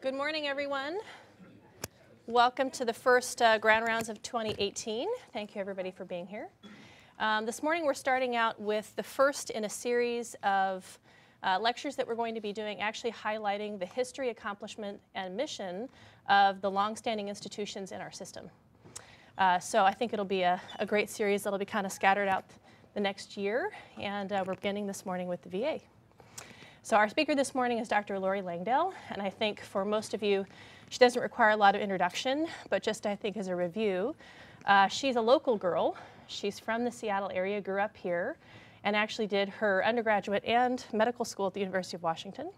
Good morning, everyone. Welcome to the first Grand Rounds of 2018. Thank you, everybody, for being here. This morning, we're starting out with the first in a series of lectures that we're going to be doing, actually highlighting the history, accomplishment, and mission of the longstanding institutions in our system. So I think it'll be a great series that'll be kind of scattered out the next year, and we're beginning this morning with the VA. So our speaker this morning is Dr. Lorrie Langdale, and I think for most of you, she doesn't require a lot of introduction, but just I think as a review, she's a local girl. She's from the Seattle area, grew up here, and actually did her undergraduate and medical school at the University of Washington.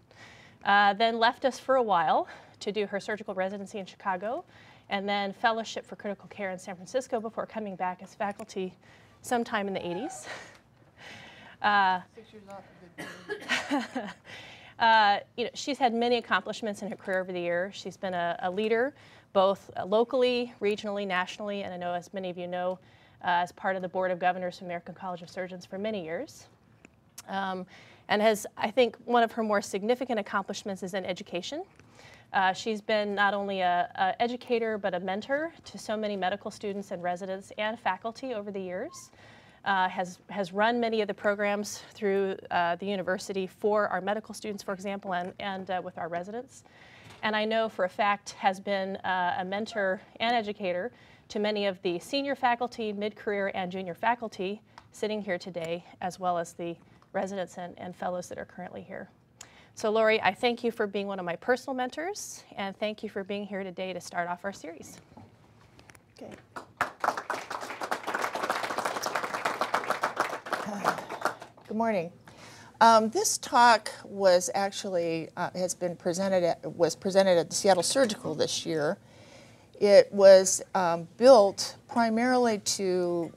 Then left us for a while to do her surgical residency in Chicago, and then fellowship for critical care in San Francisco before coming back as faculty sometime in the 80s. 6 years off. She's had many accomplishments in her career over the years. She's been a leader both locally, regionally, nationally, and I know, as many of you know, as part of the Board of Governors of American College of Surgeons for many years. And has, I think, one of her more significant accomplishments is in education. She's been not only an educator, but a mentor to so many medical students and residents and faculty over the years. Has run many of the programs through the university for our medical students, for example, and with our residents. And I know for a fact has been a mentor and educator to many of the senior faculty, mid-career, and junior faculty sitting here today, as well as the residents and fellows that are currently here. So Lorrie, I thank you for being one of my personal mentors, and thank you for being here today to start off our series. Okay. Good morning. This talk was actually was presented at the Seattle Surgical this year. It was built primarily to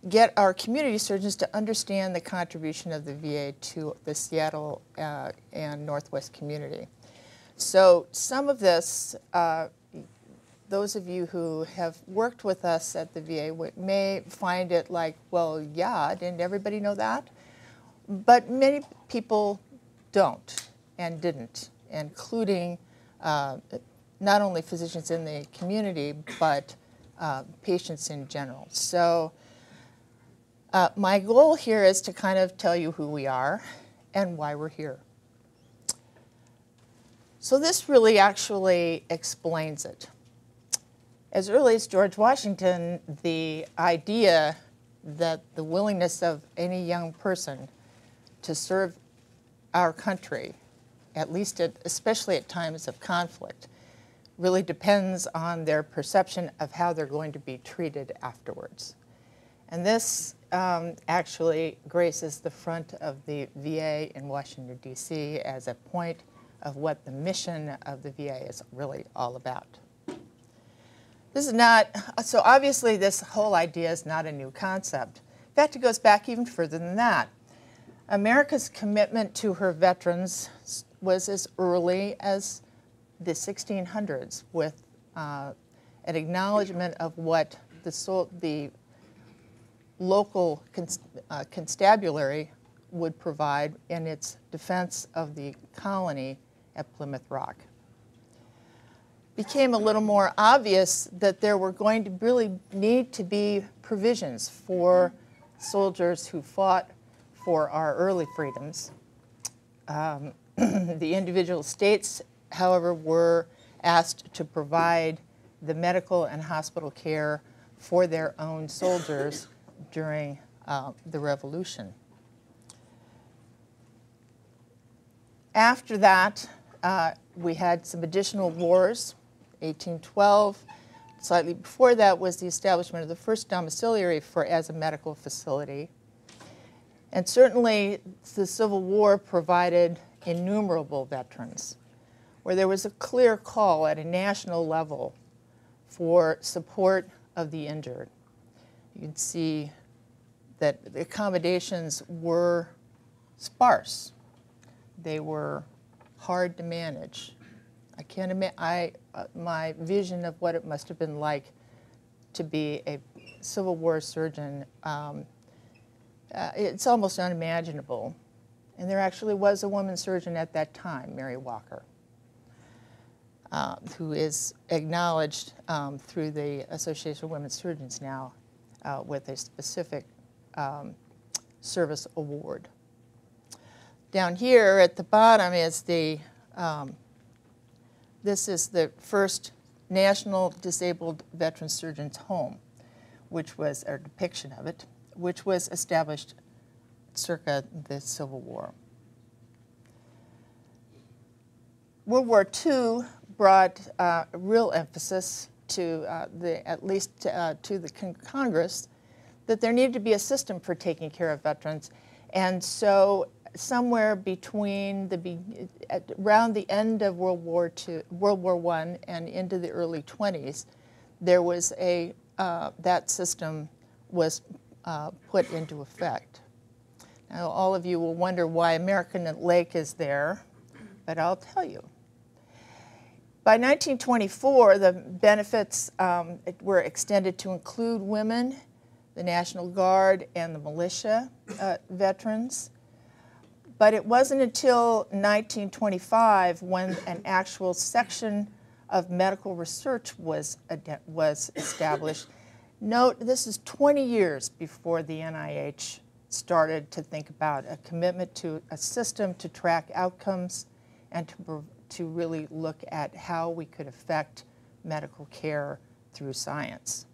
get our community surgeons to understand the contribution of the VA to the Seattle and Northwest community. So some of this, those of you who have worked with us at the VA may find it like, well, yeah, didn't everybody know that? But many people don't and didn't, including not only physicians in the community, but patients in general. So my goal here is to kind of tell you who we are and why we're here. So this really actually explains it. As early as George Washington, the idea that the willingness of any young person to serve our country, at least especially at times of conflict, really depends on their perception of how they're going to be treated afterwards. And this actually graces the front of the VA in Washington, D.C. as a point of what the mission of the VA is really all about. This is not, so obviously this whole idea is not a new concept. In fact, it goes back even further than that. America's commitment to her veterans was as early as the 1600s with an acknowledgement of what the local constabulary would provide in its defense of the colony at Plymouth Rock. Became a little more obvious that there were going to really need to be provisions for soldiers who fought for our early freedoms. The individual states, however, were asked to provide the medical and hospital care for their own soldiers during the Revolution. After that, we had some additional wars. 1812, slightly before that, was the establishment of the first domiciliary as a medical facility. And certainly the Civil War provided innumerable veterans, where there was a clear call at a national level for support of the injured. You can see that the accommodations were sparse. They were hard to manage. I can't imagine, my vision of what it must have been like to be a Civil War surgeon, it's almost unimaginable. And there actually was a woman surgeon at that time, Mary Walker. who is acknowledged through the Association of Women Surgeons now with a specific service award. Down here at the bottom is the, this is the first National Disabled Veteran Surgeons Home, which was a depiction of it, which was established circa the Civil War. World War II brought real emphasis to at least to the Congress that there needed to be a system for taking care of veterans, and so somewhere between around the end of World War I and into the early 20s, there was that system was put into effect. Now, all of you will wonder why American Lake is there, but I'll tell you. By 1924, the benefits were extended to include women, the National Guard, and the militia veterans. But it wasn't until 1925 when an actual section of medical research was established. Note, this is 20 years before the NIH started to think about a commitment to a system to track outcomes and to really look at how we could affect medical care through science.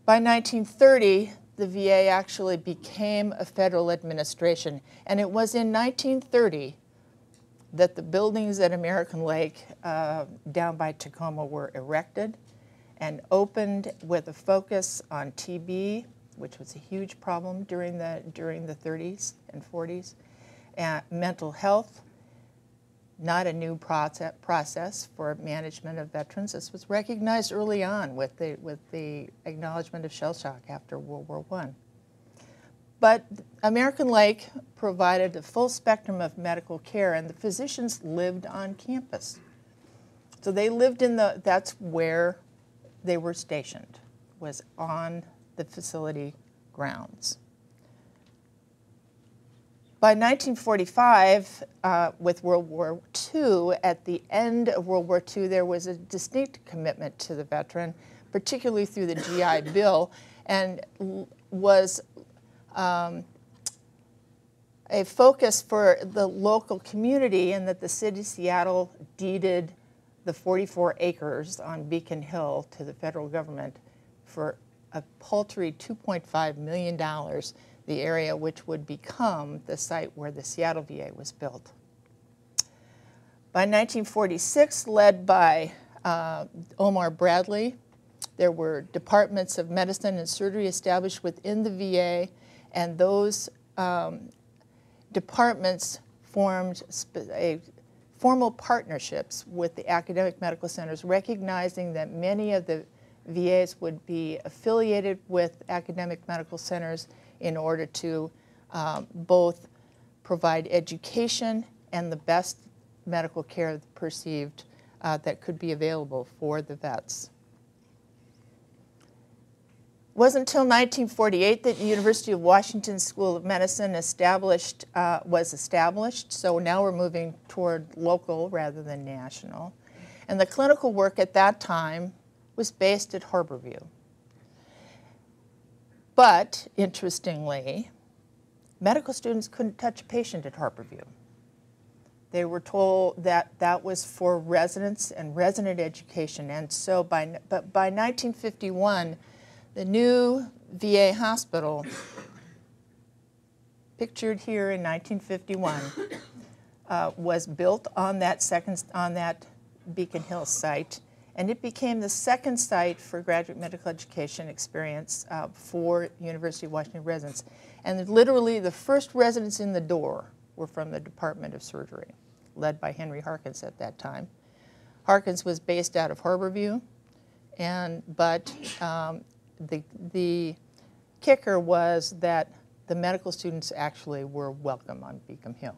By 1930, the VA actually became a federal administration, and it was in 1930 that the buildings at American Lake down by Tacoma were erected and opened with a focus on TB, which was a huge problem during the 30s and 40s, and mental health, not a new process for management of veterans. This was recognized early on with the acknowledgement of shell shock after World War I. But American Lake provided a full spectrum of medical care, and the physicians lived on campus. So they lived that's where they were stationed, was on the facility grounds. By 1945, with World War II, at the end of World War II, there was a distinct commitment to the veteran, particularly through the GI Bill, and was a focus for the local community, in that the city of Seattle deeded the 44 acres on Beacon Hill to the federal government for a paltry $2.5 million, the area which would become the site where the Seattle VA was built. By 1946, led by Omar Bradley, there were departments of medicine and surgery established within the VA, and those departments formed formal partnerships with the academic medical centers, recognizing that many of the VAs would be affiliated with academic medical centers in order to both provide education and the best medical care perceived that could be available for the vets. It wasn't until 1948 that the University of Washington School of Medicine was established, so now we're moving toward local rather than national. And the clinical work at that time was based at Harborview. But, interestingly, medical students couldn't touch a patient at Harborview. They were told that that was for residents and resident education, and so by 1951, the new VA hospital, pictured here in 1951, was built on that Beacon Hill site, and it became the second site for graduate medical education experience for University of Washington residents. And literally the first residents in the door were from the Department of Surgery, led by Henry Harkins at that time. Harkins was based out of Harborview, but the kicker was that the medical students actually were welcome on Beacon Hill.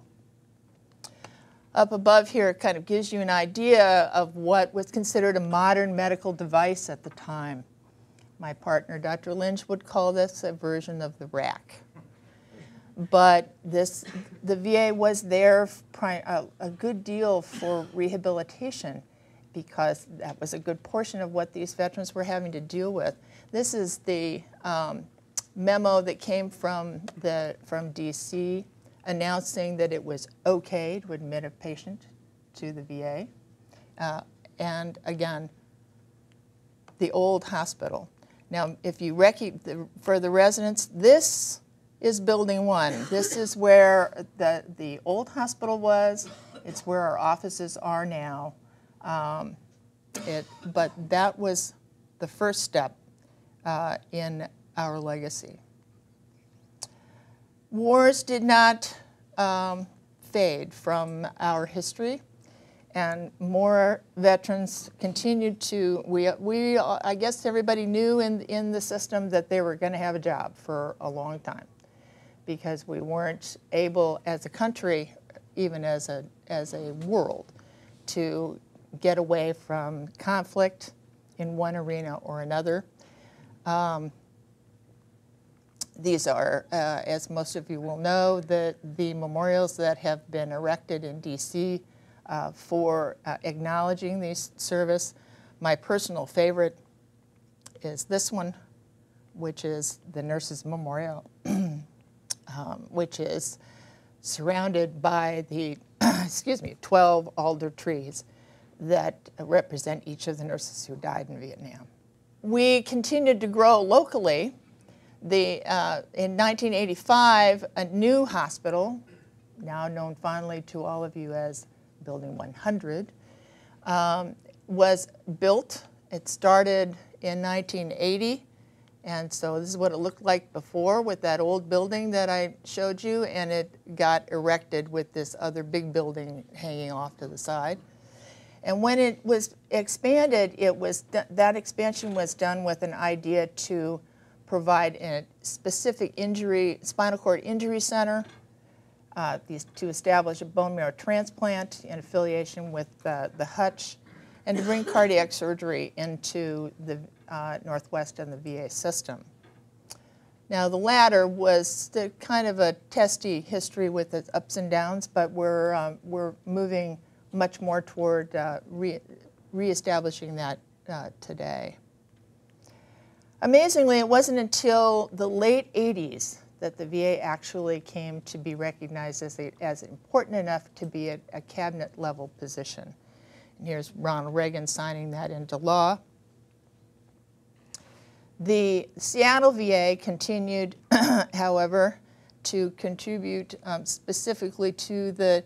Up above here, it kind of gives you an idea of what was considered a modern medical device at the time. My partner, Dr. Lynch, would call this a version of the rack. But the VA was there a good deal for rehabilitation, because that was a good portion of what these veterans were having to deal with. This is the memo that came from DC announcing that it was okay to admit a patient to the VA. And again, the old hospital. Now, if you for the residents, this is Building 1. This is where the old hospital was. It's where our offices are now. But that was the first step in our legacy. Wars did not fade from our history, and more veterans continued to, I guess everybody knew in the system that they were going to have a job for a long time, because we weren't able as a country, even as a world, to get away from conflict in one arena or another. These are, as most of you will know, the memorials that have been erected in DC for acknowledging these service. My personal favorite is this one, which is the Nurses Memorial, which is surrounded by the 12 alder trees that represent each of the nurses who died in Vietnam. We continued to grow locally. In 1985, a new hospital, now known fondly to all of you as Building 100, was built. It started in 1980, and so this is what it looked like before with that old building that I showed you, and it got erected with this other big building hanging off to the side. And when it was expanded, that expansion was done with an idea to provide a specific spinal cord injury center, to establish a bone marrow transplant in affiliation with the Hutch, and to bring cardiac surgery into the Northwest and the VA system. Now, the latter was kind of a testy history with its ups and downs, but we're moving much more toward reestablishing that today. Amazingly, it wasn't until the late 80s that the VA actually came to be recognized as important enough to be a cabinet-level position. And here's Ronald Reagan signing that into law. The Seattle VA continued, however, to contribute specifically to the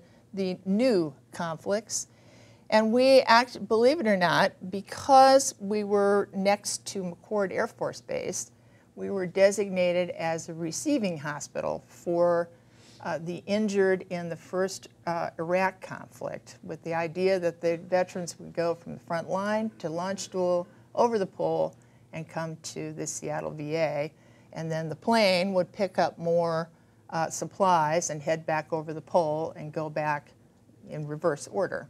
new conflicts. And we believe it or not, because we were next to McChord Air Force Base, we were designated as a receiving hospital for the injured in the first Iraq conflict, with the idea that the veterans would go from the front line to launch stool, over the pole, and come to the Seattle VA. And then the plane would pick up more supplies and head back over the pole and go back in reverse order.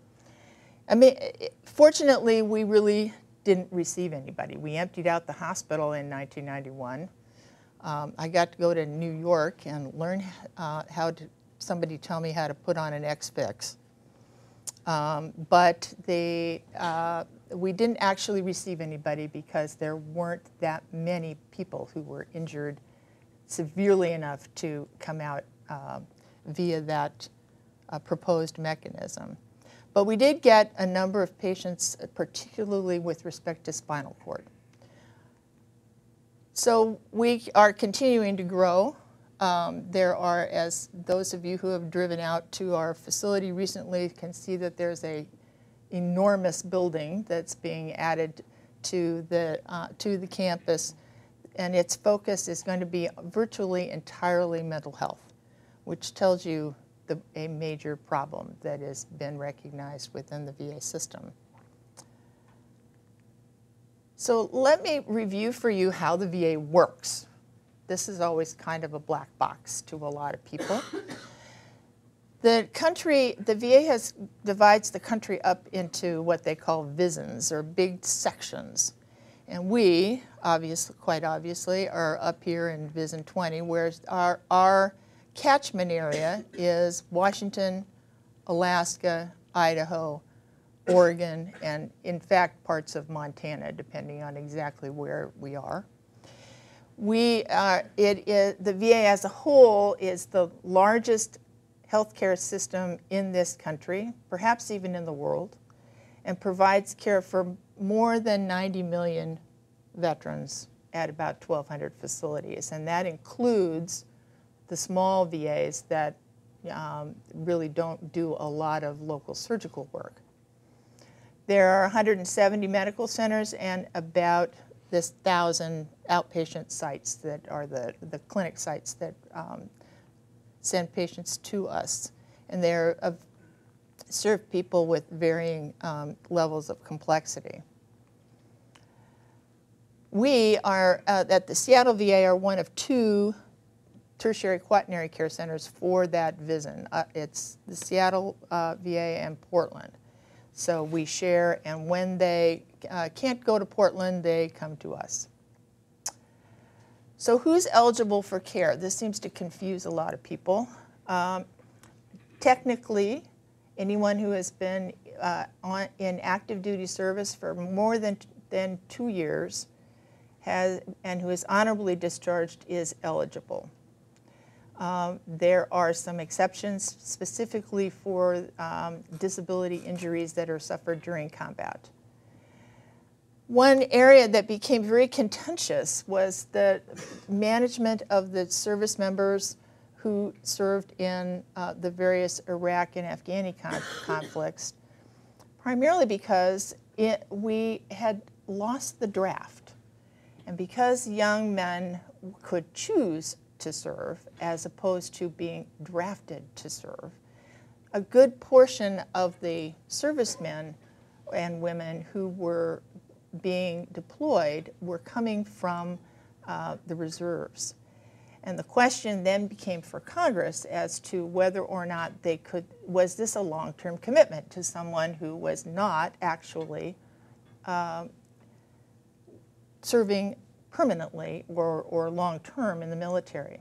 I mean, fortunately, we really didn't receive anybody. We emptied out the hospital in 1991. I got to go to New York and learn somebody tell me how to put on an X-Fix. But we didn't actually receive anybody because there weren't that many people who were injured severely enough to come out via that proposed mechanism. But we did get a number of patients, particularly with respect to spinal cord. So we are continuing to grow. There are, as those of you who have driven out to our facility recently can see, that there's an enormous building that's being added to the campus, and its focus is going to be virtually entirely mental health, which tells you a major problem that has been recognized within the VA system. So let me review for you how the VA works. This is always kind of a black box to a lot of people. The VA divides the country up into what they call VISNs, or big sections. And we, quite obviously, are up here in VISN 20, where our catchment area is Washington, Alaska, Idaho, Oregon, and in fact parts of Montana, depending on exactly where we are. The VA as a whole is the largest healthcare system in this country, perhaps even in the world, and provides care for more than 90 million veterans at about 1,200 facilities. And that includes the small VAs that really don't do a lot of local surgical work. There are 170 medical centers and about this 1,000 outpatient sites that are the clinic sites that send patients to us. And they're serve people with varying levels of complexity. We are, at the Seattle VA, are one of 2 tertiary quaternary care centers for that VISN. It's the Seattle VA and Portland. So we share, and when they can't go to Portland, they come to us. So who's eligible for care? This seems to confuse a lot of people. Technically, anyone who has been in active duty service for more than 2 years and who is honorably discharged is eligible. There are some exceptions specifically for disability injuries that are suffered during combat. One area that became very contentious was the management of the service members who served in the various Iraq and Afghani conflicts, primarily because we had lost the draft. And because young men could choose to serve as opposed to being drafted to serve, a good portion of the servicemen and women who were being deployed were coming from the reserves. And the question then became for Congress as to whether or not they could, was this a long-term commitment to someone who was not actually serving permanently or long-term in the military.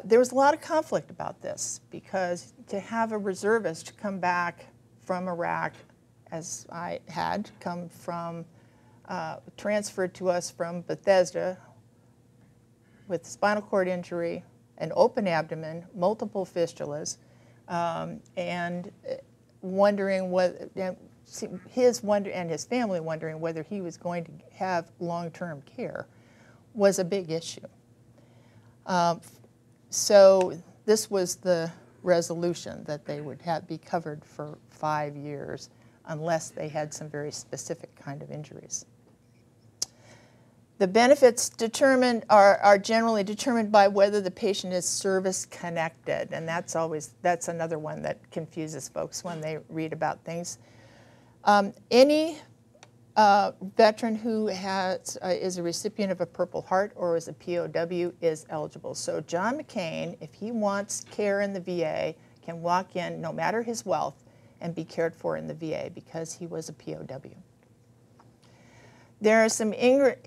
There was a lot of conflict about this because to have a reservist come back from Iraq, as I had come from, transferred to us from Bethesda with spinal cord injury, an open abdomen, multiple fistulas, and wondering what, and his family wondering whether he was going to have long-term care was a big issue. So this was the resolution that they would be covered for 5 years unless they had some very specific kind of injuries. The benefits are generally determined by whether the patient is service connected, and that's another one that confuses folks when they read about things. Any veteran who is a recipient of a Purple Heart or is a POW is eligible. So John McCain, if he wants care in the VA, can walk in, no matter his wealth, and be cared for in the VA because he was a POW. There are some income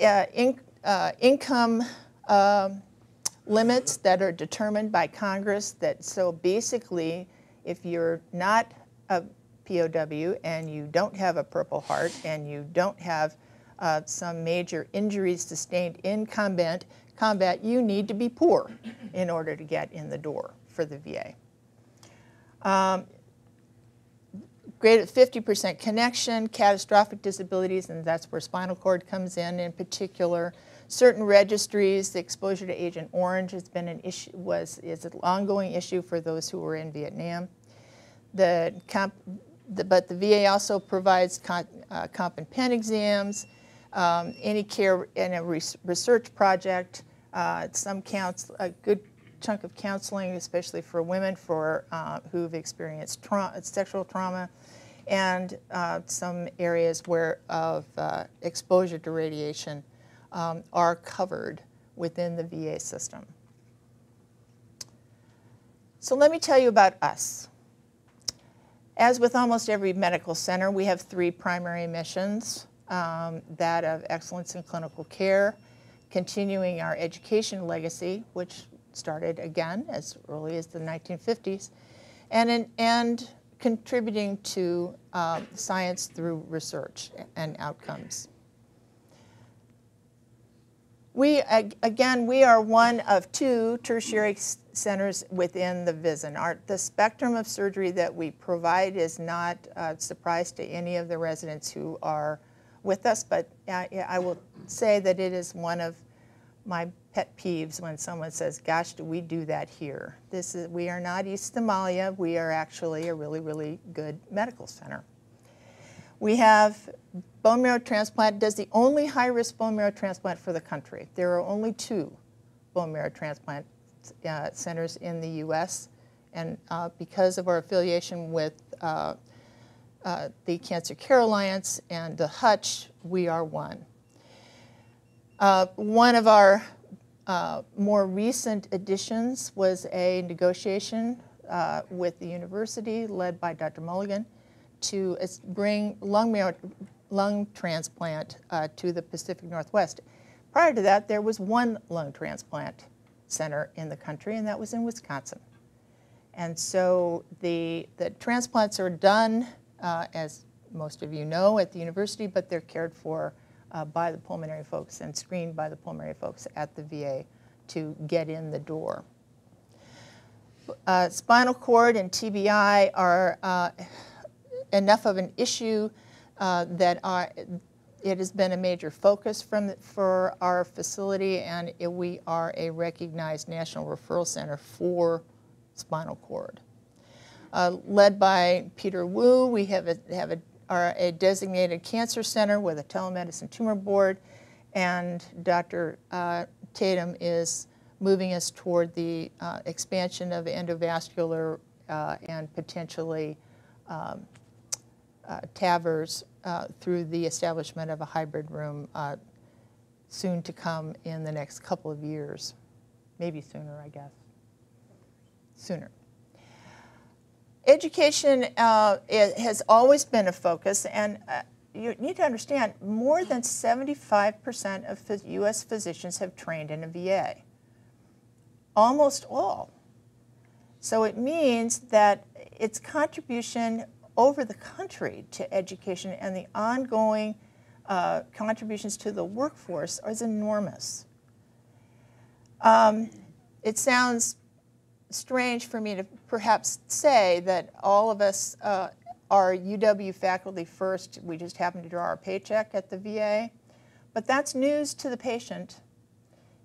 limits that are determined by Congress. So basically, if you're not a POW and you don't have a Purple Heart and you don't have some major injuries sustained in combat, you need to be poor in order to get in the door for the VA. Greater 50% connection, catastrophic disabilities, and that's where spinal cord comes in particular. Certain registries, the exposure to Agent Orange has been an issue, is an ongoing issue for those who were in Vietnam. But the VA also provides comp and pen exams, any care in a research project, a good chunk of counseling, especially for women who've experienced sexual trauma, and some areas of exposure to radiation are covered within the VA system. So let me tell you about us. As with almost every medical center, we have 3 primary missions, that of excellence in clinical care, continuing our education legacy, which started again as early as the 1950s, and contributing to science through research and outcomes. We are one of 2 tertiary centers within the VISN. The spectrum of surgery that we provide is not a surprise to any of the residents who are with us, but I will say that it is one of my pet peeves when someone says, gosh, do we do that here? We are not East Somalia. We are actually a really, really good medical center. We have bone marrow transplant, does the only high-risk bone marrow transplant for the country. There are only 2 bone marrow transplant centers in the U.S., and because of our affiliation with the Cancer Care Alliance and the Hutch, we are one. One of our more recent additions was a negotiation with the university led by Dr. Mulligan to bring lung transplant to the Pacific Northwest. Prior to that, there was 1 lung transplant center in the country, and that was in Wisconsin. And so the transplants are done, as most of you know, at the university, but they're cared for by the pulmonary folks and screened by the pulmonary folks at the VA to get in the door. Spinal cord and TBI are enough of an issue that it has been a major focus for our facility, and we are a recognized national referral center for spinal cord. Led by Peter Wu, we are a designated cancer center with a telemedicine tumor board, and Dr. Tatum is moving us toward the expansion of endovascular and potentially TAVRs through the establishment of a hybrid room soon to come in the next couple of years. Maybe sooner, I guess. Sooner. Education it has always been a focus, and you need to understand more than 75% of U.S. physicians have trained in a VA. Almost all. So it means that its contribution over the country to education and the ongoing contributions to the workforce is enormous. It sounds strange for me to perhaps say that all of us are UW faculty first. We just happen to draw our paycheck at the VA. But that's news to the patient.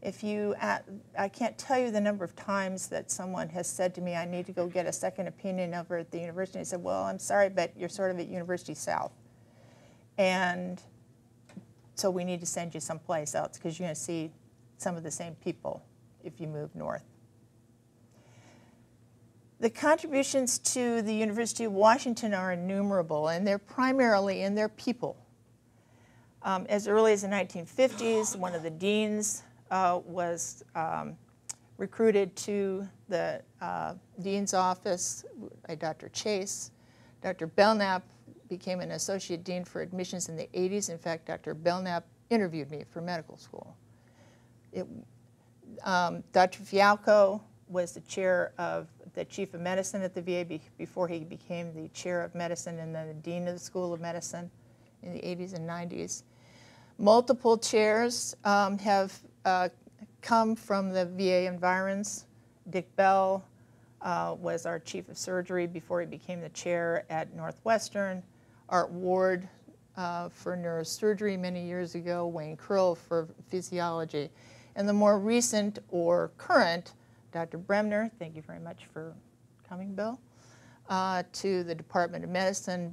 I can't tell you the number of times that someone has said to me, I need to go get a second opinion over at the university. I said, well, I'm sorry, but you're sort of at University South. And so we need to send you someplace else because you're going to see some of the same people if you move north. The contributions to the University of Washington are innumerable, and they're primarily in their people. As early as the 1950s, one of the deans was recruited to the dean's office by Dr. Chase. Dr. Belknap became an associate dean for admissions in the 80s. In fact, Dr. Belknap interviewed me for medical school. Dr. Fialco was the chair of the chief of medicine at the VA before he became the chair of medicine and then the dean of the School of Medicine in the 80s and 90s. Multiple chairs have come from the VA environs. Dick Bell was our chief of surgery before he became the chair at Northwestern. Art Ward for neurosurgery many years ago. Wayne Krill for physiology. And the more recent or current, Dr. Bremner, thank you very much for coming, Bill, to the Department of Medicine,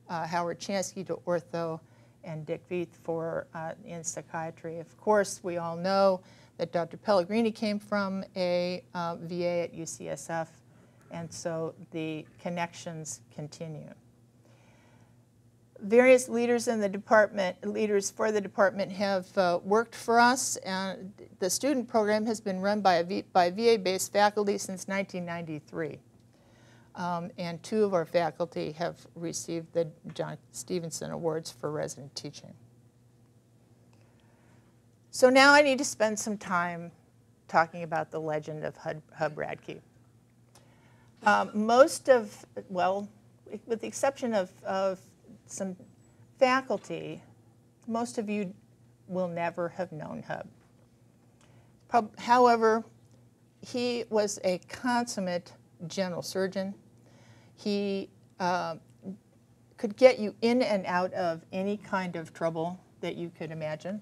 Howard Chansky to ortho, and Dick Veith in psychiatry. Of course, we all know that Dr. Pellegrini came from a VA at UCSF, and so the connections continue. Various leaders in the department, leaders for the department have worked for us, and the student program has been run by VA-based faculty since 1993. And 2 of our faculty have received the John Stevenson Awards for resident teaching. So now I need to spend some time talking about the Legend of Hub Radke. Well, with the exception of some faculty, most of you will never have known Hub. However, he was a consummate general surgeon. He could get you in and out of any kind of trouble that you could imagine.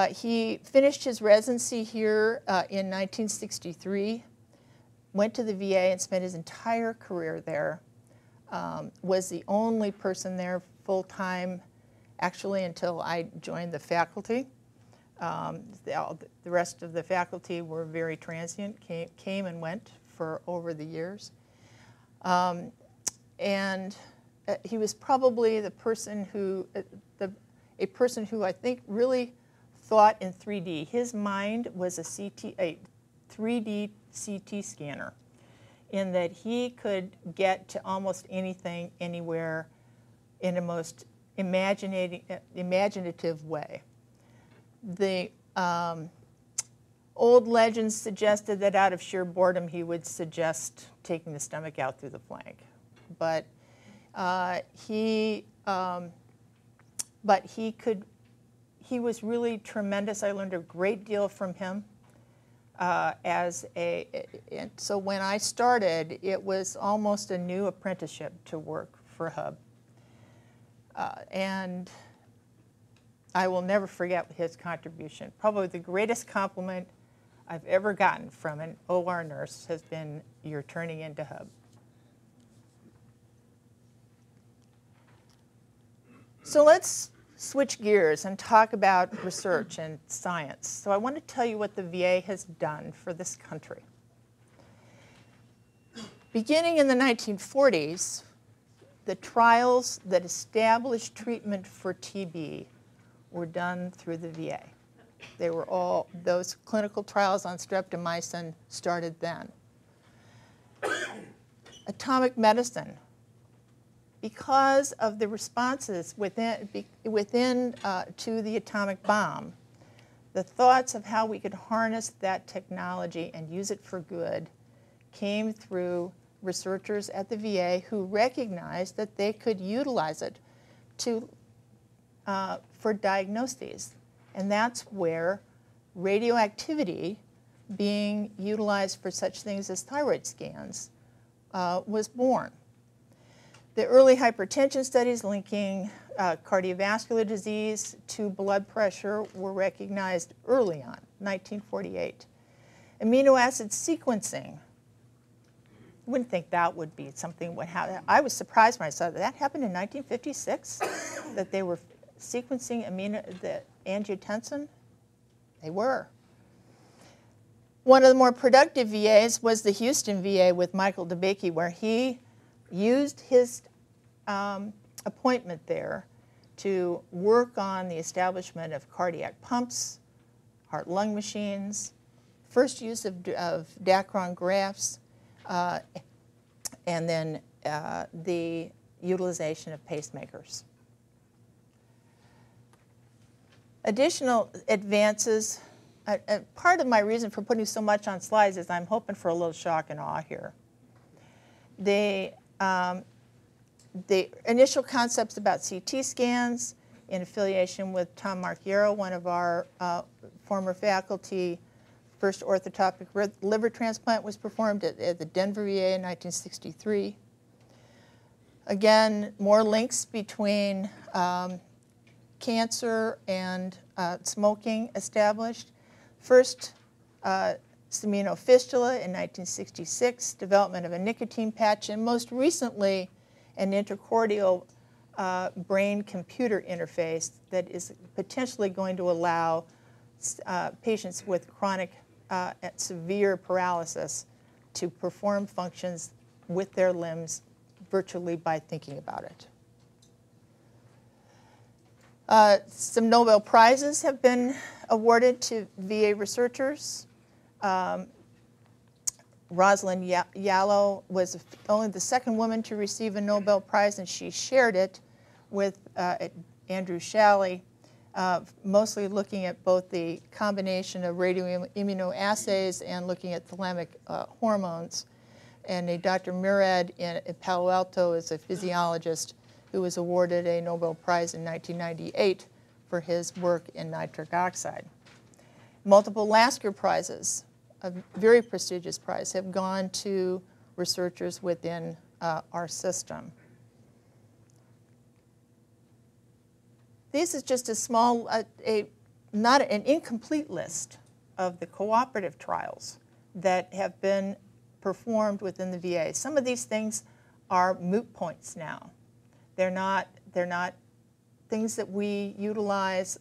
He finished his residency here in 1963, went to the VA and spent his entire career there. Was the only person there full-time, actually, until I joined the faculty. The rest of the faculty were very transient, came and went for over the years. And he was probably the person who, a person who I think really thought in 3D. His mind was a 3D CT scanner, in that he could get to almost anything, anywhere, in a most imaginative way. The old legends suggested that out of sheer boredom he would suggest taking the stomach out through the flank, but he was really tremendous. I learned a great deal from him. So when I started, it was almost a new apprenticeship to work for Hub. And I will never forget his contribution. Probably the greatest compliment I've ever gotten from an OR nurse has been, "You're turning into Hub." So let's switch gears and talk about research and science. So I want to tell you what the VA has done for this country. Beginning in the 1940s, the trials that established treatment for TB were done through the VA. They were all, those clinical trials on streptomycin started then. Atomic medicine. Because of the responses within to the atomic bomb, the thoughts of how we could harness that technology and use it for good came through researchers at the VA who recognized that they could utilize it for diagnoses. And that's where radioactivity, being utilized for such things as thyroid scans, was born. The early hypertension studies linking cardiovascular disease to blood pressure were recognized early on, 1948. Amino acid sequencing. I wouldn't think that would be something would happen. I was surprised when I saw that. That happened in 1956, that they were sequencing the angiotensin. They were. One of the more productive VAs was the Houston VA with Michael DeBakey, where he used his appointment there to work on the establishment of cardiac pumps, heart-lung machines, first use of Dacron grafts, and then the utilization of pacemakers. Additional advances, part of my reason for putting so much on slides is I'm hoping for a little shock and awe here. The initial concepts about CT scans in affiliation with Tom Marquardt, one of our former faculty, first orthotopic liver transplant was performed at the Denver VA in 1963. Again, more links between cancer and smoking established. First, seminofistula in 1966, development of a nicotine patch, and most recently, an intercordial brain-computer interface that is potentially going to allow patients with chronic severe paralysis to perform functions with their limbs virtually by thinking about it. Some Nobel Prizes have been awarded to VA researchers. Rosalind Yalow was only the second woman to receive a Nobel Prize, and she shared it with Andrew Shalley mostly looking at both the combination of radioimmunoassays and looking at thalamic hormones. And a Dr. Murad in Palo Alto is a physiologist who was awarded a Nobel Prize in 1998 for his work in nitric oxide. Multiple Lasker Prizes, a very prestigious prize, have gone to researchers within our system. This is just a small, not an incomplete list of the cooperative trials that have been performed within the VA. Some of these things are moot points now. They're not things that we utilize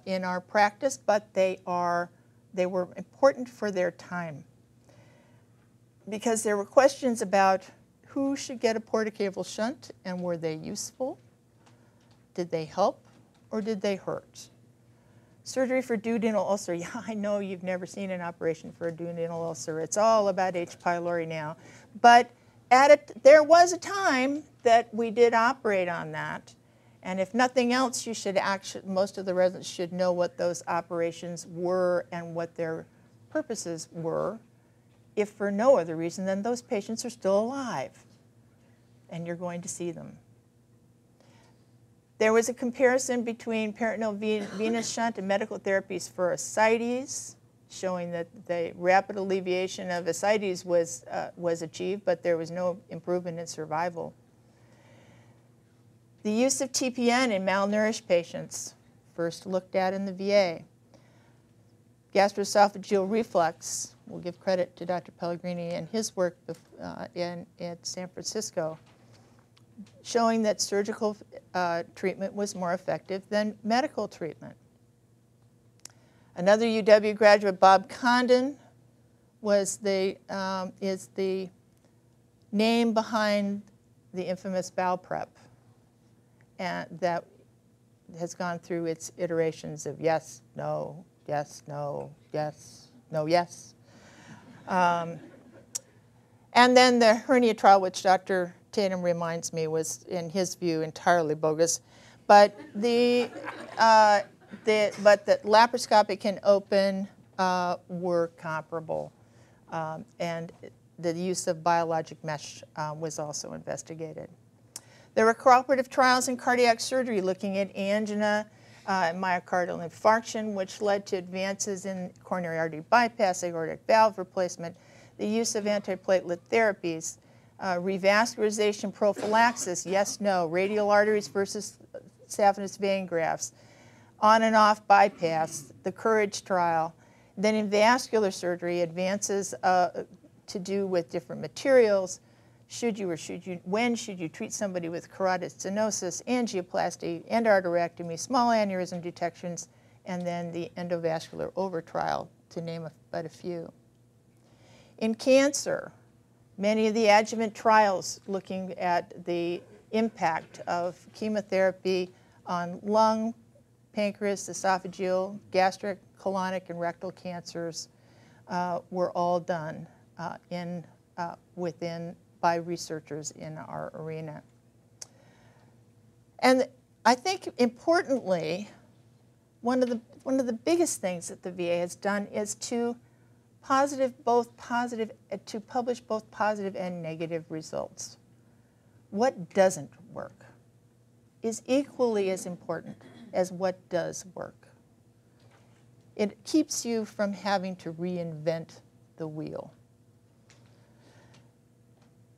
in our practice, but they were important for their time, because there were questions about who should get a portacable shunt and were they useful? Did they help or did they hurt? Surgery for duodenal ulcer. Yeah, I know you've never seen an operation for a duodenal ulcer. It's all about H. pylori now. But there was a time that we did operate on that. And if nothing else, you should most of the residents should know what those operations were and what their purposes were, if for no other reason than those patients are still alive and you're going to see them. There was a comparison between peritoneal venous shunt and medical therapies for ascites, showing that the rapid alleviation of ascites was achieved, but there was no improvement in survival. The use of TPN in malnourished patients, first looked at in the VA. Gastroesophageal reflux, we'll give credit to Dr. Pellegrini and his work in San Francisco, showing that surgical treatment was more effective than medical treatment. Another UW graduate, Bob Condon, is the name behind the infamous bowel prep, and that has gone through its iterations of yes, no, yes, no, yes, no, yes. And then the hernia trial, which Dr. Tatum reminds me was, in his view, entirely bogus. But the laparoscopic and open were comparable. And the use of biologic mesh was also investigated. There were cooperative trials in cardiac surgery looking at angina and myocardial infarction, which led to advances in coronary artery bypass, aortic valve replacement, the use of antiplatelet therapies, revascularization prophylaxis, yes, no, radial arteries versus saphenous vein grafts, on and off bypass, the COURAGE trial. Then in vascular surgery, advances to do with different materials. When should you treat somebody with carotid stenosis, angioplasty, endarterectomy, small aneurysm detections, and then the endovascular over trial, to name but a few. In cancer, many of the adjuvant trials looking at the impact of chemotherapy on lung, pancreas, esophageal, gastric, colonic, and rectal cancers were all done by researchers in our arena. And I think importantly, one of the biggest things that the VA has done is to publish both positive and negative results. What doesn't work is equally as important as what does work. It keeps you from having to reinvent the wheel.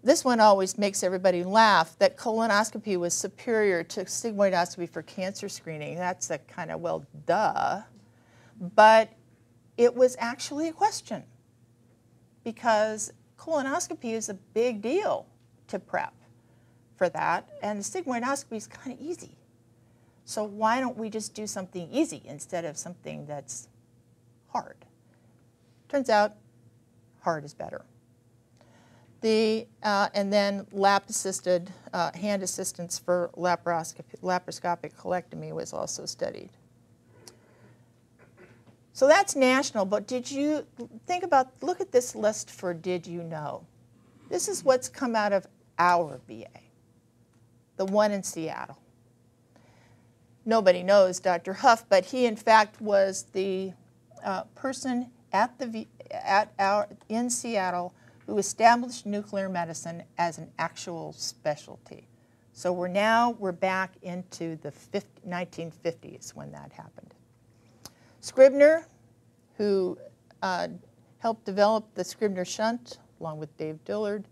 This one always makes everybody laugh, that colonoscopy was superior to sigmoidoscopy for cancer screening. That's a kind of, well, duh. But it was actually a question, because colonoscopy is a big deal to prep for that, and sigmoidoscopy is kind of easy. So why don't we just do something easy instead of something that's hard? Turns out hard is better. And then lap-assisted, hand assistance for laparoscopic colectomy was also studied. So that's national, but did you think about, look at this list for did you know? This is what's come out of our VA, the one in Seattle. nobody knows Dr. Huff, but he in fact was the person in Seattle who established nuclear medicine as an actual specialty. So we're back into the 1950s when that happened. Scribner, who helped develop the Scribner shunt, along with Dave Dillard,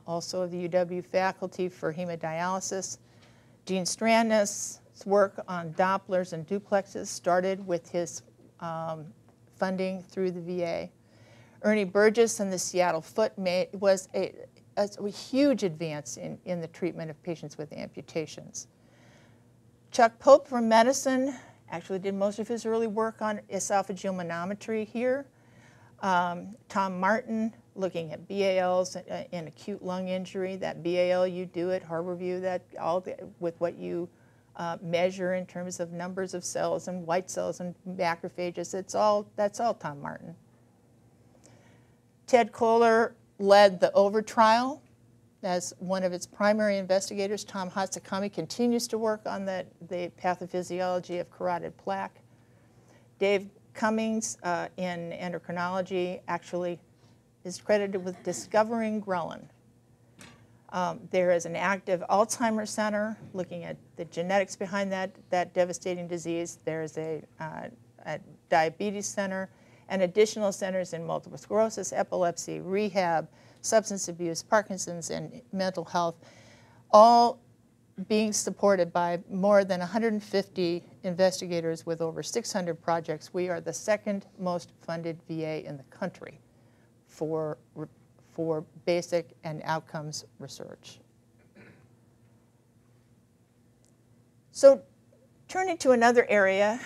also of the UW faculty for hemodialysis. Gene Strandness' work on Dopplers and duplexes started with his funding through the VA. Ernie Burgess and the Seattle Foot was a huge advance in the treatment of patients with amputations. Chuck Pope from medicine actually did most of his early work on esophageal manometry here. Tom Martin looking at BALs in acute lung injury. That BAL you do at Harborview, that with what you measure in terms of numbers of cells and white cells and macrophages, that's all Tom Martin. Ted Kohler led the OVER trial as one of its primary investigators. Tom Hatsukami continues to work on the pathophysiology of carotid plaque. Dave Cummings in endocrinology actually is credited with discovering ghrelin. There is an active Alzheimer's center looking at the genetics behind that devastating disease. There's a diabetes center and additional centers in multiple sclerosis, epilepsy, rehab, substance abuse, Parkinson's, and mental health, all being supported by more than 150 investigators with over 600 projects. We are the second most funded VA in the country for basic and outcomes research. So turning to another area,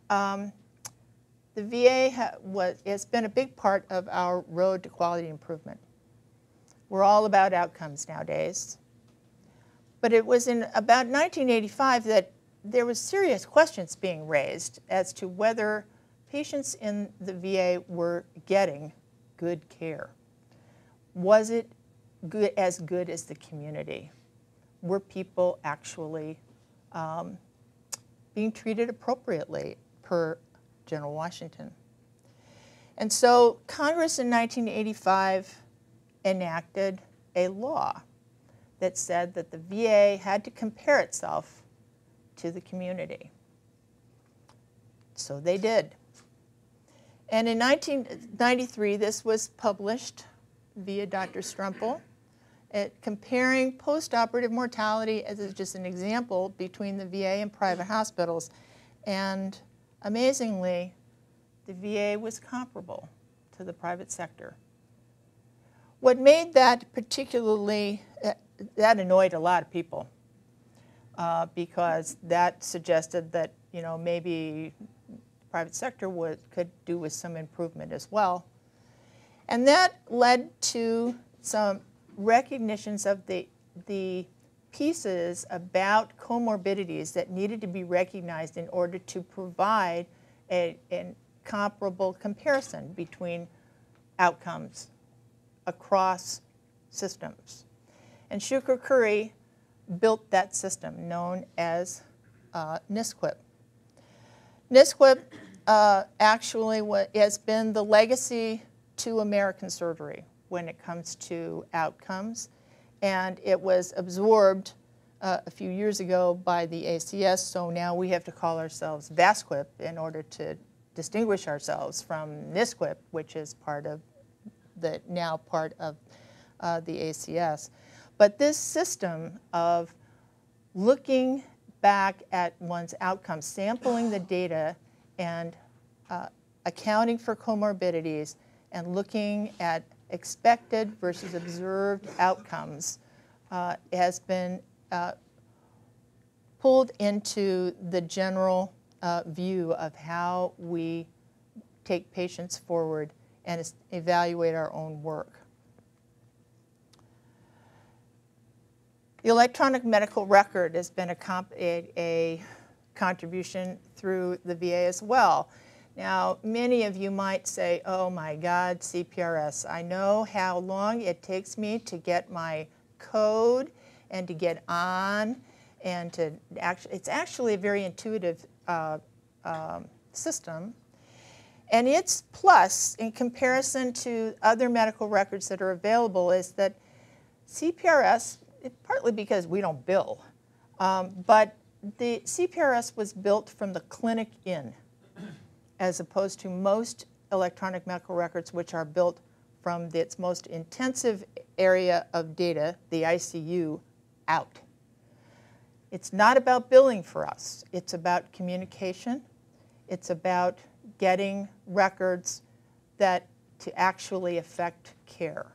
the VA has been a big part of our road to quality improvement. We're all about outcomes nowadays. But it was in about 1985 that there was serious questions being raised as to whether patients in the VA were getting good care. Was it as good as the community? Were people actually being treated appropriately per General Washington? And so Congress in 1985 enacted a law that said that the VA had to compare itself to the community. So they did. And in 1993, this was published via Dr. Strumpel, comparing postoperative mortality as just an example between the VA and private hospitals. And amazingly, the VA was comparable to the private sector. What made that particularly, that annoyed a lot of people because that suggested that, maybe private sector could do with some improvement as well. And that led to some recognitions of the pieces about comorbidities that needed to be recognized in order to provide a comparable comparison between outcomes across systems. And Shukra Curry built that system known as NSQIP. NSQIP actually has been the legacy to American surgery when it comes to outcomes, and it was absorbed a few years ago by the ACS, so now we have to call ourselves VASQIP in order to distinguish ourselves from NSQIP, which is now part of the ACS. But this system of looking back at one's outcomes, sampling the data and accounting for comorbidities and looking at expected versus observed outcomes has been pulled into the general view of how we take patients forward and evaluate our own work. The electronic medical record has been a contribution through the VA as well. Now, many of you might say, oh my God, CPRS. I know how long it takes me to get my code and to get on and it's actually a very intuitive system. And its plus, in comparison to other medical records that are available, is that CPRS, partly because we don't bill, but the CPRS was built from the clinic in, as opposed to most electronic medical records, which are built from its most intensive area of data, the ICU, out. It's not about billing for us. It's about communication. It's about getting records that to actually affect care.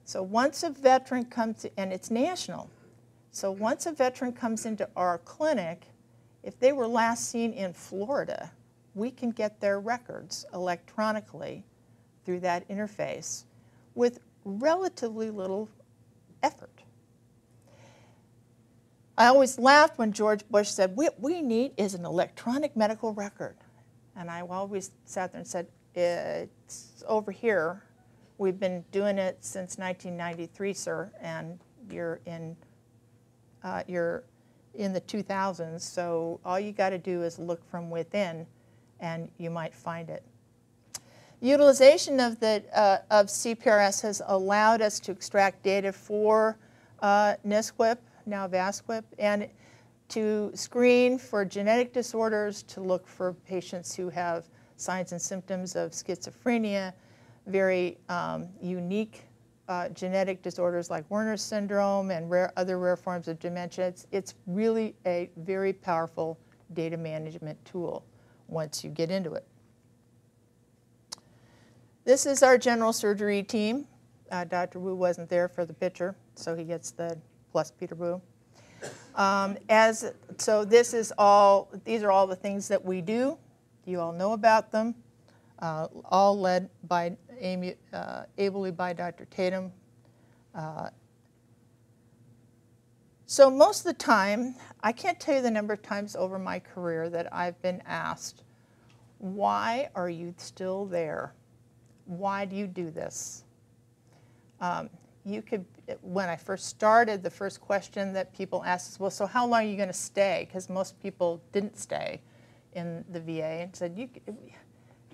So once a veteran comes, and it's national, so once a veteran comes into our clinic, if they were last seen in Florida, we can get their records electronically through that interface with relatively little effort. I always laughed when George Bush said, what we need is an electronic medical record. And I always sat there and said, it's over here. We've been doing it since 1993, sir, and you're in the 2000s, so all you got to do is look from within, and you might find it. Utilization of CPRS has allowed us to extract data for NSQIP, now VASQIP, and to screen for genetic disorders, to look for patients who have signs and symptoms of schizophrenia, very unique genetic disorders like Werner's syndrome and other rare forms of dementia. It's really a very powerful data management tool once you get into it. This is our general surgery team. Dr. Wu wasn't there for the picture, so he gets the plus Peter Wu. So these are all the things that we do. You all know about them. All led by ably by Dr. Tatum. So most of the time, I can't tell you the number of times over my career that I've been asked, why are you still there? Why do you do this? When I first started, the first question that people asked is, well, so how long are you going to stay? Because most people didn't stay in the VA, and said,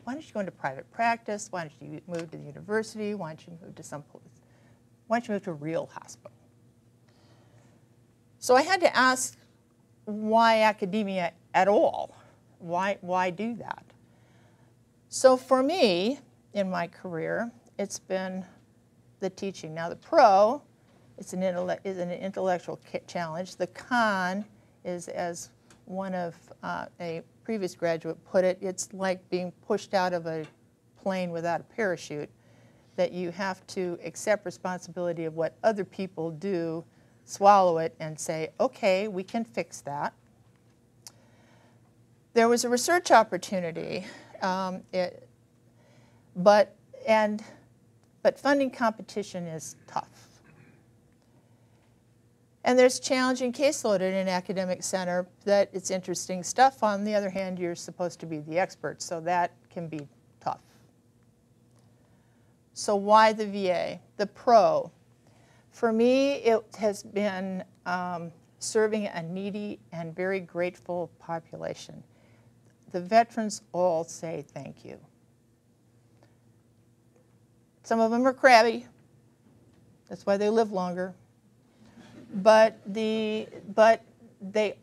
why don't you go into private practice? Why don't you move to the university? Why don't you move to someplace? Why don't you move to a real hospital? So I had to ask, why academia at all? Why do that? So for me, in my career, it's been the teaching. Now the pro is an intellectual challenge. The con is, as one of a previous graduate put it, it's like being pushed out of a plane without a parachute, that you have to accept responsibility of what other people do, swallow it, and say, okay, we can fix that. There was a research opportunity, but funding competition is tough. And there's challenging caseload in an academic center that it's interesting stuff. On the other hand, you're supposed to be the expert, so that can be tough. So why the VA? The pro. For me, it has been serving a needy and very grateful population. The veterans all say thank you. Some of them are crabby. That's why they live longer. But they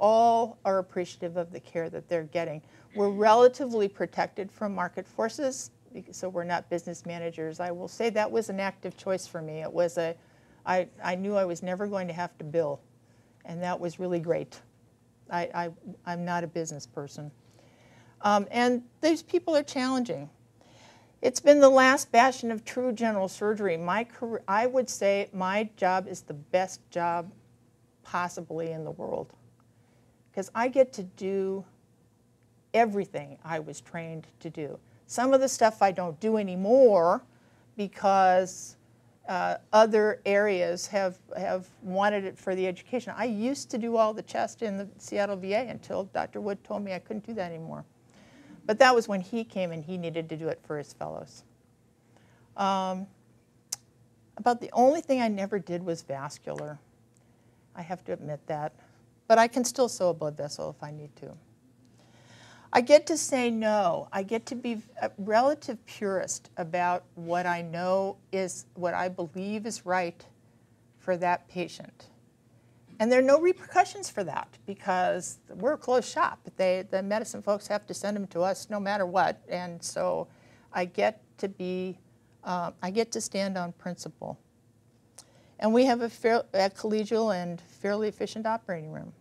all are appreciative of the care that they're getting. We're relatively protected from market forces, so we're not business managers. I will say that was an active choice for me. It was I knew I was never going to have to bill, and that was really great. I'm not a business person. And these people are challenging. It's been the last bastion of true general surgery. My career, I would say my job is the best job possibly in the world, because I get to do everything I was trained to do. Some of the stuff I don't do anymore because other areas have wanted it for the education. I used to do all the chest in the Seattle VA until Dr. Wood told me I couldn't do that anymore. But that was when he came and he needed to do it for his fellows. About the only thing I never did was vascular. I have to admit that. but I can still sew a blood vessel if I need to. I get to say no. I get to be a relative purist about what I know is, what I believe is right for that patient. And there are no repercussions for that because we're a closed shop. The medicine folks have to send them to us no matter what. And so I get to be, I get to stand on principle. And we have a collegial and fairly efficient operating room.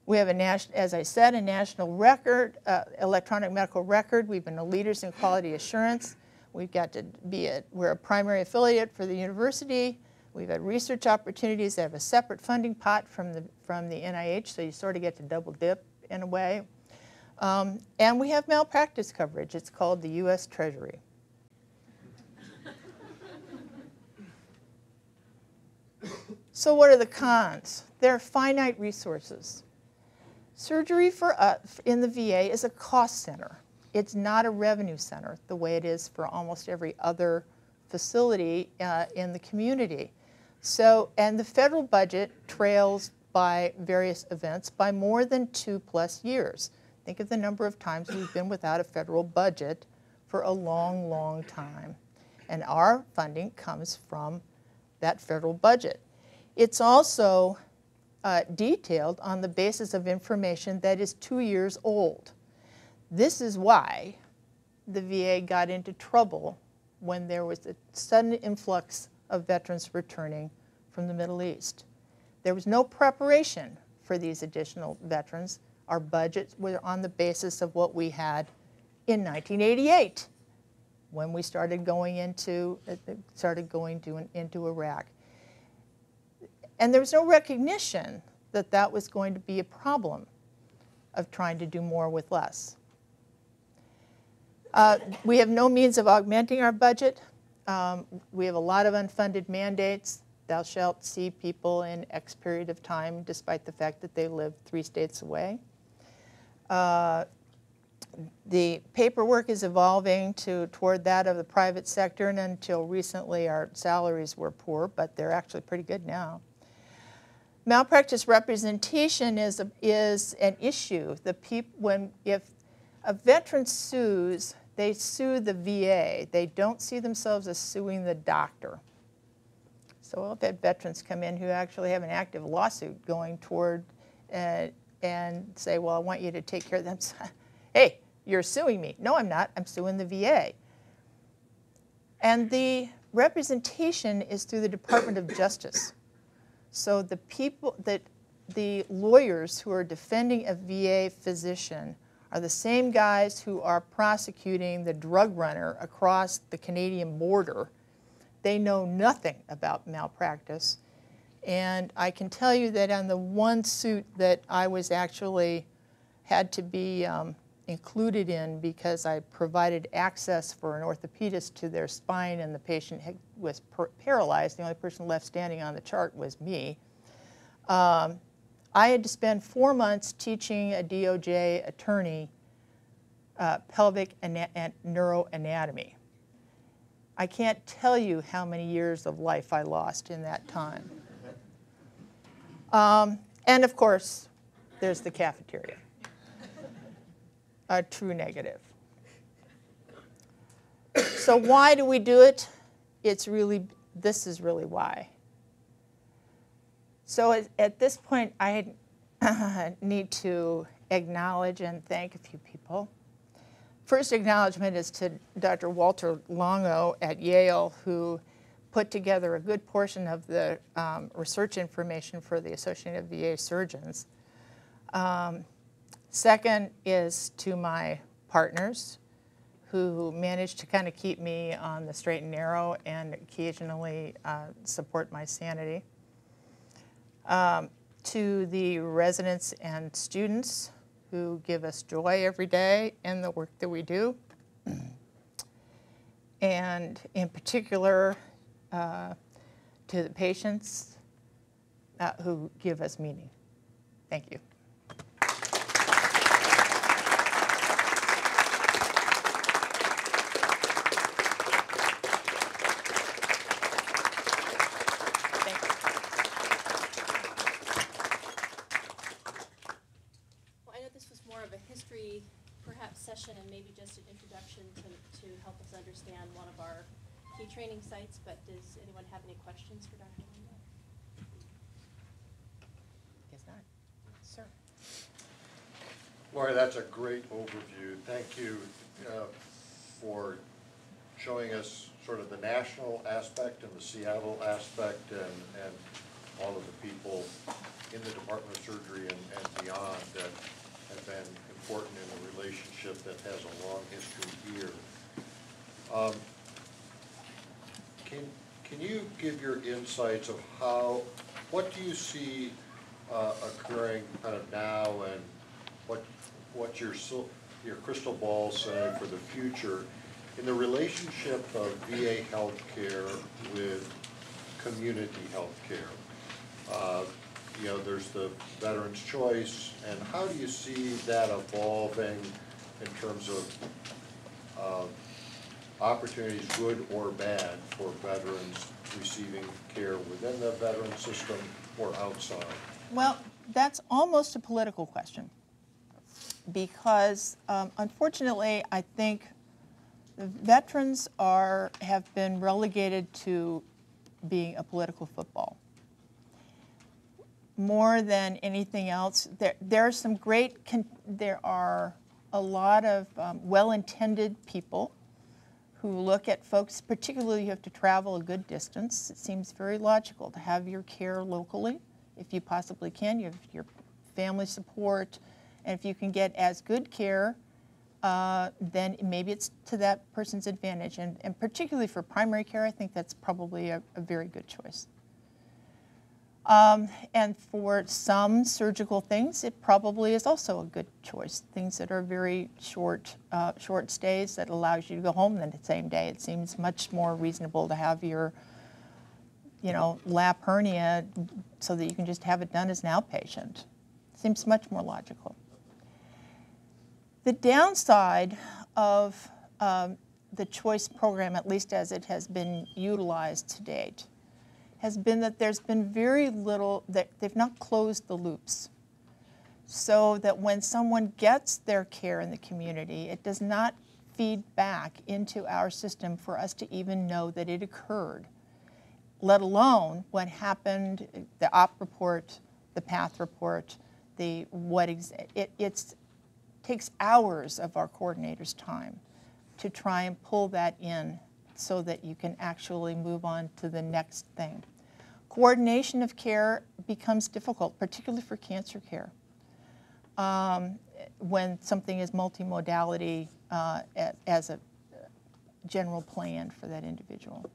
We have, as I said, a national record, electronic medical record. We've been the leaders in quality assurance. We've got to be we're a primary affiliate for the university. We've had research opportunities that have a separate funding pot from the NIH, so you sort of get to double dip in a way. And we have malpractice coverage. It's called the U.S. Treasury. So what are the cons? There are finite resources. Surgery for us in the VA is a cost center. It's not a revenue center the way it is for almost every other facility in the community. So, and the federal budget trails by various events by more than 2+ years. Think of the number of times we've been without a federal budget for a long, long time. And our funding comes from that federal budget. It's also detailed on the basis of information that is 2 years old. This is why the VA got into trouble when there was a sudden influx of veterans returning from the Middle East. There was no preparation for these additional veterans. Our budgets were on the basis of what we had in 1988 when we started going into Iraq. And there was no recognition that that was going to be a problem of trying to do more with less. We have no means of augmenting our budget. We have a lot of unfunded mandates. Thou shalt see people in X period of time, despite the fact that they live 3 states away. The paperwork is evolving toward that of the private sector, and until recently our salaries were poor, but they're actually pretty good now. Malpractice representation is an issue. If a veteran sues, they sue the VA. They don't see themselves as suing the doctor. So I've had veterans come in who actually have an active lawsuit going toward and say, well, I want you to take care of them. Hey, you're suing me. No, I'm not. I'm suing the VA. And the representation is through the Department of Justice. So the lawyers who are defending a VA physician are the same guys who are prosecuting the drug runner across the Canadian border. They know nothing about malpractice. And I can tell you that on the one suit that I was actually had to be included in because I provided access for an orthopedist to their spine and the patient was paralyzed, the only person left standing on the chart was me. I had to spend 4 months teaching a DOJ attorney pelvic and neuroanatomy. I can't tell you how many years of life I lost in that time. And of course, there's the cafeteria. A true negative. So why do we do it? This is really why. So at this point, I need to acknowledge and thank a few people. First acknowledgement is to Dr. Walter Longo at Yale, who put together a good portion of the research information for the Association of VA Surgeons. Second is to my partners who managed to kind of keep me on the straight and narrow and occasionally support my sanity. To the residents and students who give us joy every day in the work that we do. And in particular, to the patients who give us meaning. Thank you. help us understand one of our key training sites, but does anyone have any questions for Dr. Langdale? Guess not. Sir. Lorrie, that's a great overview. Thank you for showing us sort of the national aspect and the Seattle aspect and all of the people in the Department of Surgery and beyond that have been important in a relationship that has a long history here. Can you give your insights of what do you see occurring kind of now, and what's your crystal ball say for the future in the relationship of VA healthcare with community healthcare? You know, there's the Veterans Choice, and how do you see that evolving in terms of opportunities, good or bad, for veterans receiving care within the veteran system or outside? Well, that's almost a political question because, unfortunately, I think the veterans have been relegated to being a political football. More than anything else, there are a lot of well-intended people who look at folks, particularly you have to travel a good distance. It seems very logical to have your care locally, if you possibly can. You have your family support, and if you can get as good care, then maybe it's to that person's advantage. And particularly for primary care, I think that's probably a very good choice. And for some surgical things, it probably is also a good choice. Things that are very short stays that allows you to go home the same day. It seems much more reasonable to have your, lap hernia so that you can just have it done as an outpatient. Seems much more logical. The downside of the choice program, at least as it has been utilized to date, has been that there's been very little, that they've not closed the loops. So that when someone gets their care in the community, it does not feed back into our system for us to even know that it occurred, let alone what happened, the op report, the path report, it takes hours of our coordinators' time to try and pull that in so that you can actually move on to the next thing. Coordination of care becomes difficult, particularly for cancer care, when something is multimodality as a general plan for that individual.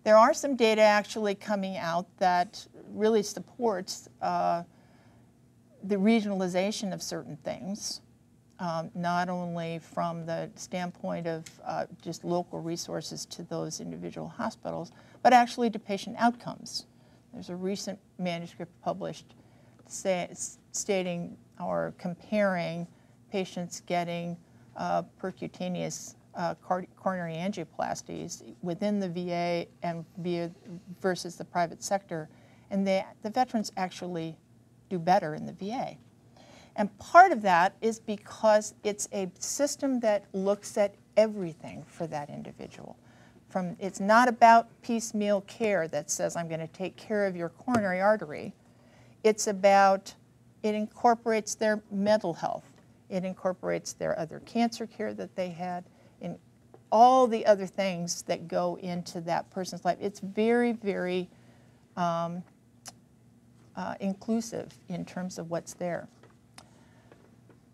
There are some data actually coming out that really supports the regionalization of certain things, not only from the standpoint of just local resources to those individual hospitals, but actually to patient outcomes. There's a recent manuscript published stating or comparing patients getting percutaneous coronary angioplasties within the VA and versus the private sector, and the veterans actually do better in the VA. And part of that is because it's a system that looks at everything for that individual. It's not about piecemeal care that says, I'm going to take care of your coronary artery. It's about, it incorporates their mental health. It incorporates their other cancer care that they had, and all the other things that go into that person's life. It's very, very inclusive in terms of what's there.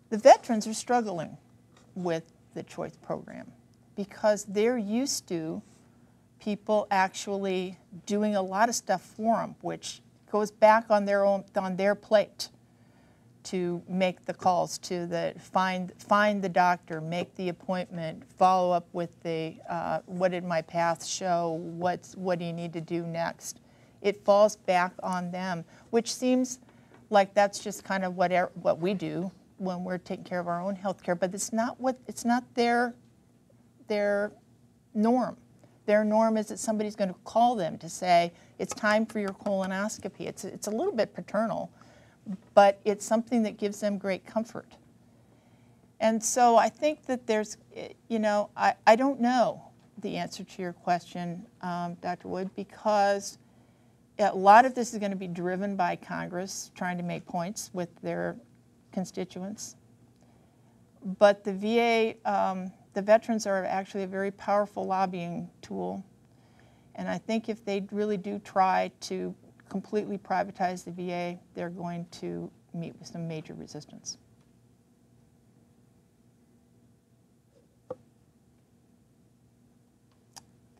The veterans are struggling with the choice program because they're used to people actually doing a lot of stuff for them, which goes back on their plate to make the calls, to find the doctor, make the appointment, follow up with the what did my path show, what do you need to do next. It falls back on them, which seems like that's just kind of what we do when we're taking care of our own health care, but it's not their norm. Their norm is that somebody's going to call them to say, it's time for your colonoscopy. It's a little bit paternal, but it's something that gives them great comfort. And so I think that there's, you know, I don't know the answer to your question, Dr. Wood, because a lot of this is going to be driven by Congress trying to make points with their constituents. But the VA, the veterans are actually a very powerful lobbying tool. And I think if they really do try to completely privatize the VA, they're going to meet with some major resistance.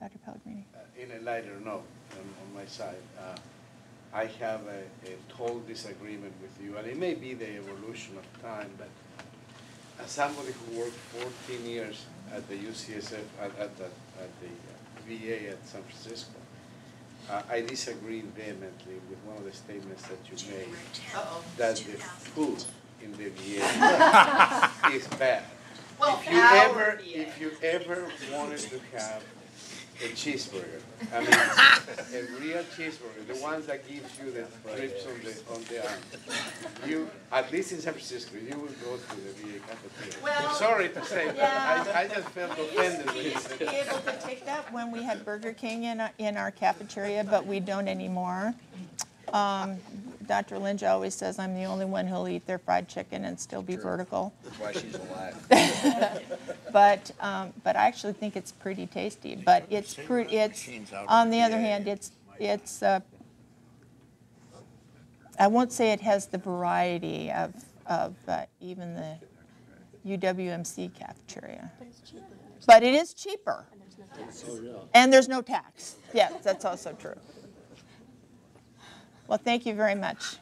Dr. Pellegrini. In a lighter note, on my side, I have a total disagreement with you, and it may be the evolution of time, but as somebody who worked 14 years at the UCSF, at the VA at San Francisco, I disagree vehemently with one of the statements that you made, that the food in the VA is bad. Well, if you ever wanted to have a cheeseburger, I mean, a real cheeseburger, the ones that gives you the trips on the arm. You, at least in San Francisco, you will go to the VA cafeteria. Well, sorry to say, yeah. but I just felt offended when We you used to said be able to take that when we had Burger King in our cafeteria, but we don't anymore. Dr. Lynch always says I'm the only one who'll eat their fried chicken and still be vertical. That's why she's alive. But I actually think it's pretty tasty. But it's on the other hand, it's I won't say it has the variety of even the UWMC cafeteria. But it is cheaper. And there's no tax. Yeah, that's also true. Well, thank you very much.